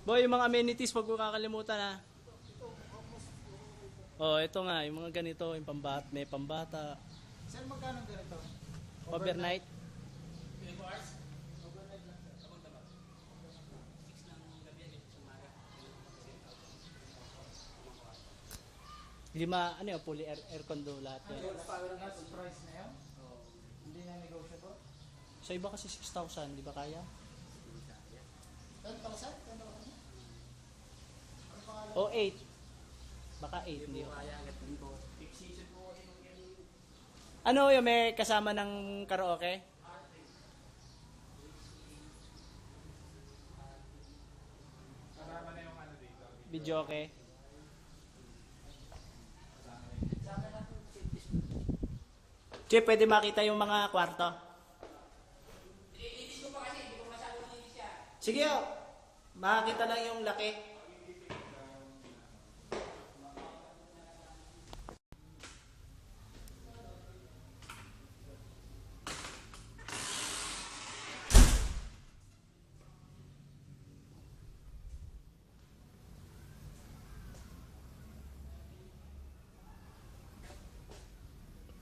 Boy, yung mga amenities, wag mo kakalimutan ha. Oh, ito nga, yung mga ganito, yung pambat, may pambata. Sir, magkano ganito? Overnight. 24 hours? Overnight lang, sir. Abang tama. 6 ng gabi yan eh, sa umaga. 5, ano yun, fully aircon do lahat Ano yun. yun? Last price na yun? Oo. Hindi na negotiable? Sa iba kasi 6,000, di ba kaya? 10,000? 10,000? Ano pangalan? O 8. Baka 8, hindi. Kaya hanggat din po. Peak season po kasi nung yung Ano yung may kasama ng karaoke? Kasama na yung ano dito. Video okay? Che, pwede makita yung mga kwarto? Nilinis ko pa kasi, hindi ko masyadong nilinis siya. Sige oh. Makakita lang yung laki.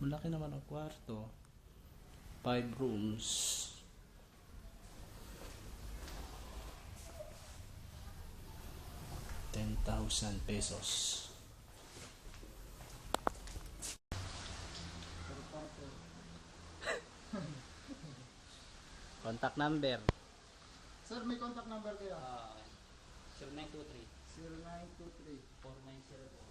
Malaki naman ang kwarto. 5 rooms. 10,000 pesos. Contact number. Sir, may contact number kayo? 0923 0923 4904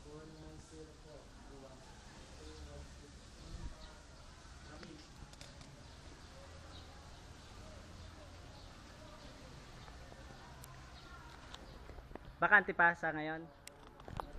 Bakante pa sa ngayon?